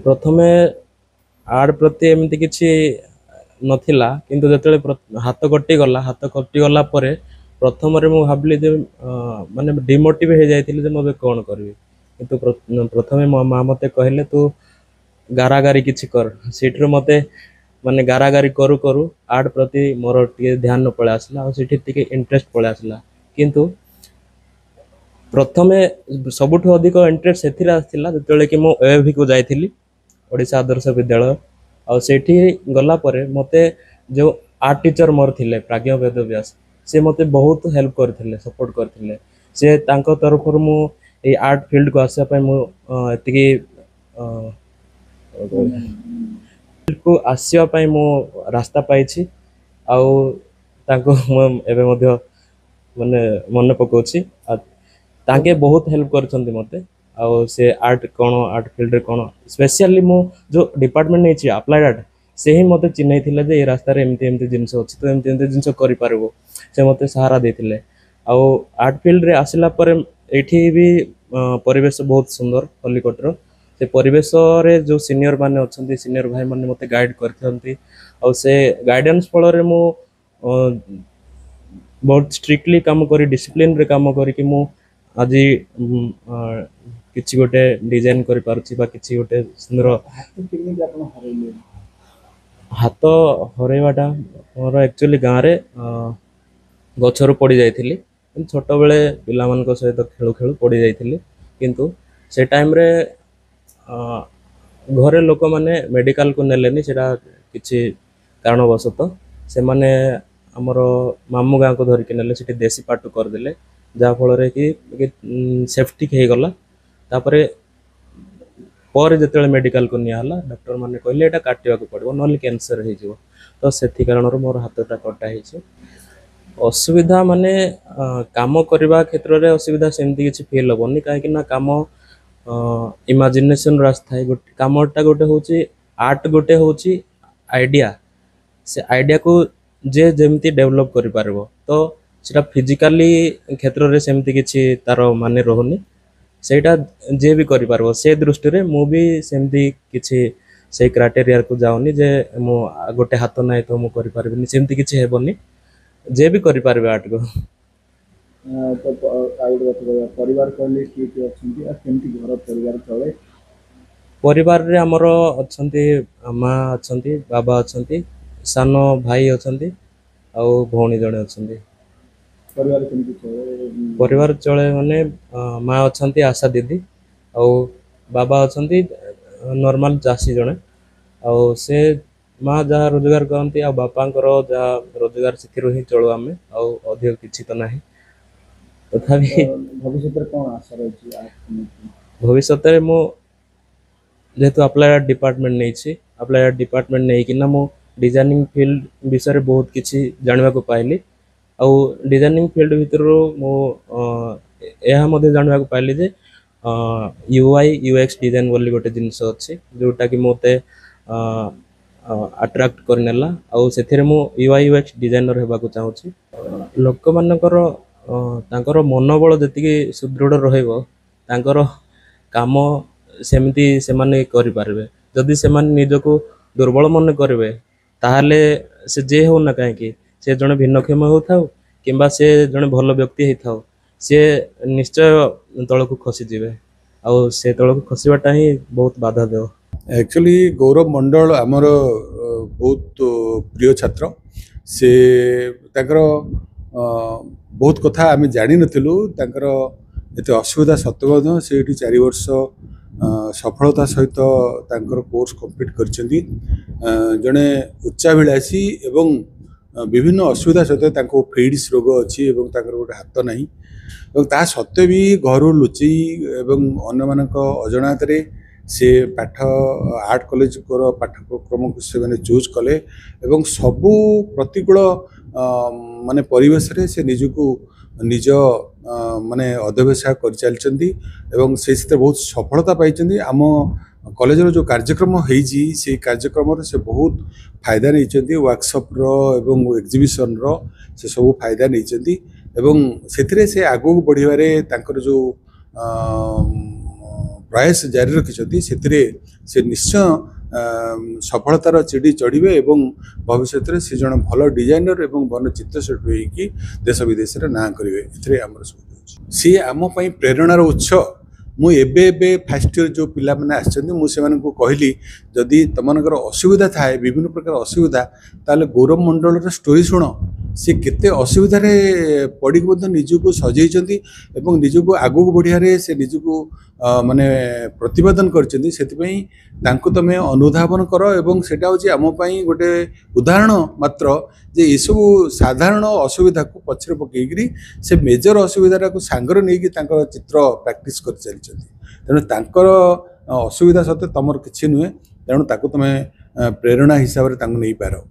प्रथमे आर्ट प्रति एमती किसी नथिला किंतु जो हाथ कटी गला परे प्रथम रे मु भाबली जे माने डिमोटिवेट हो जाइथिले जे मबे कोन करबी किंतु प्रथमे मो मां मते कहले तू गारागारी किछि कर सेठरो मते माने गारागारी करू करू आर्ट प्रति मोर टिके ध्यान पळे आसला और सेठी टिके इंटरेस्ट पळे आसला किंतु प्रथमे सबुठु अधिक इंटरेस्ट सेथिरा आसथिला जतले कि मो एएवी को जाइथिली ओडिशा आदर्श विद्यालय और सेठी गला परे मते जो आर्ट टीचर मोर थिले प्राज्ञ वेदव्यास से मते बहुत हेल्प करथिले सपोर्ट करथिले से तांको तरफ मु ए आर्ट फील्ड को आसे पय मु एतिकी को आसिया पय मु रास्ता पाइछि आउ तांको एबे मध्य माने मन पकोछि ताके बहुत हेल्प करछन्ती मते आउ से आर्ट कोन आर्ट फील्ड रे कोन स्पेशली मु जो डिपार्टमेंट नै छि अप्लाइड आर्ट से ही मते चिन्है थिले जे ए रास्ता रे एमती एमती जिंस अछि तो एमती एमती जिंस करि पारबो से मते सहारा देथिले आउ आर्ट फील्ड रे आसिला परे एठी भी परिवेश बहुत सुंदर कलिकट रो से परिवेश रे जो सीनियर माने अछन्ती सीनियर भाई माने मते गाइड करथन्ती आउ से गाइडेंस फल रे मु बहुत स्ट्रिक्टली काम करी डिसिप्लिन रे काम करी कि मु आज किछि गोटे डिजाइन करि पारछि बा किछि गोटे सुंदर हाथ हरैवाटा मोर एक्चुअली गाँव रे गछरु पड़ी जाइथिली छोट बेले पिला मानक सहित खेलु खेलु पड़ी जाइथिली किंतु से टाइम रे घरे लोक माने मेडिकल को नेलेनी सेटा किछि कारणवशत से माने हमर मामू गाँ को धरिक नेले सेठी देसी पाटू कर देले जा फल रे कि सेफ्टी हे गला तापरे पर जेतेले मेडिकल को निया हला डॉक्टर माने कहले एटा काटिया को पड़बो नले कैंसर हे जिवो तो सेथि कारण रो मोर हाथटा कटा हे छै असुविधा माने काम करबा क्षेत्र रे असुविधा सेमती किछि फील होबनी काहे कि ना काम इमेजिनेशन रास्ता है गोटे कामटा गोटे होची आर्ट गोटे होची आइडिया से आइडिया को जे जेमती डेवलप करि पारबो तो सेटा फिजिकली क्षेत्र रे सेमती किछि तारो माने रहनी सेटा जे भी करि पारबो से दृष्टि रे मु भी सेमती किछि से क्राइटेरिया को जाउनी जे मु गोटे हाथ नै तो मु करि पारबिनी सेमती किछि हेबनी जे भी करि पारबे आर्ट को तो आउट परिवार कहले कि अछंती आ केमती घर परिवार चले परिवार रे हमरो अछंती मां अछंती बाबा अछंती सानो भाई अछंती आ भौणी जणे अछंती परिवार चले माने मां अछंती आशा दीदी आ बाबा अछंती नॉर्मल चासी जणे आ से मां जहाँ रोजगार करती आ बापांकर जहाँ रोजगार से ही चलु आमे आ अधिक किछि तो नाही तथापि भविष्य कौन आशा रही भविष्य मु जेहेतु अप्लाइड डिपार्टमेंट नहीं छी अप्लाइड डिपार्टमेंट नहीं कि ना मु डिजाइनिंग फील्ड विषय बहुत किछि जानवा को पाइली आ डिजाइनिंग फील्ड भीतर मु एहा मध्ये जानवा को पाइली जे यूआई यूएक्स डिजाइन बोली गोटे जिंस अछि जोटा कि मोते अट्रैक्ट करनेला आ सेथिरे मु यूआई यूएक्स डिजाइनर हेबा को चाहूची लोक मानकर तांकर मनोबल जति सुदृढ़ रहइबो तांकर काम सेमती से माने करि पारबे जदि से माने निजको दुर्बल मन करबे ताहाले से जे हो ना काहे कि से जने भिन्नक्षम होथाउ किंबा से जने भलो व्यक्ति हेथाउ से निश्चय तळको खसी जिवे आ से तळको खसीबाटा ही बहुत बाधा देव एक्चुअली गौरव मंडल आमर बहुत प्रिय छात्र से ताकर बहुत कथा आम जानी नथिलु ताकर एते असुविधा सत्व से 4 वर्ष सफलता सहित तांकर कोर्स कंप्लीट करछंती जने उच्चाभिलाषी एवं विभिन्न असुविधा सहित तांको फ्रीडिस रोग अछि एवं तांकर गोटे हाथ नाही एवं ता सत्वे भी घर लुचि एवं अन्य मानक अजणात रे से पाठ आर्ट कॉलेज को पाठ्यक्रम को से माने चूज कले एवं सबु प्रतिकूल माने परिवेश रे से निजको निज माने अध्यवसाय कर चलचंती एवं से बहुत सफलता पाइचंती आम कॉलेज रो जो कार्यक्रम हेजी से कार्यक्रम रे से बहुत फायदा नैचंती वर्कशॉप रो एवं एग्जीबिशन रो से सब फायदा नैचंती एवं सेथिरे से आगो बढ़िबारे तांकर जो प्रयास जारी रखिछथि सेतिरे से निश्चय सफलतार चिड़ी चढ़िबे एवं भविष्य में से जन भल डिजाइनर एवं भल चित्रशिल्पी होइकी देश विदेश रे ना करिवे एथिरे हमर सोच सी आम पई प्रेरणार उत्स मु एबे फास्ट इयर जो पिला माने आछथि मु से मानन को कहली जदि तमनकर असुविधा थाए विभिन्न प्रकार असुविधा ताले गौरव मंडल रे स्टोरी सुनो सी केते असुविधा रे पड़ी के निजको सजैछन्ति एवं निजको आगु बढ़िया से निजको माने प्रतिपादन करछन्ति सेतिपई तांको तमे अनुधावन करो एवं सेटा होची आम पई गोटे उदाहरण मात्र जे इसबु साधारण असुविधा को पछरे पकेगिरी से मेजर असुविधा को सांगर नेकी तांकर चित्र प्रैक्टिस कर चलिछन्ति तेणु तांकर असुविधा सते तमर किछि नुहे तेणु ताको तमे प्रेरणा हिसाब रे तांको नै पारो।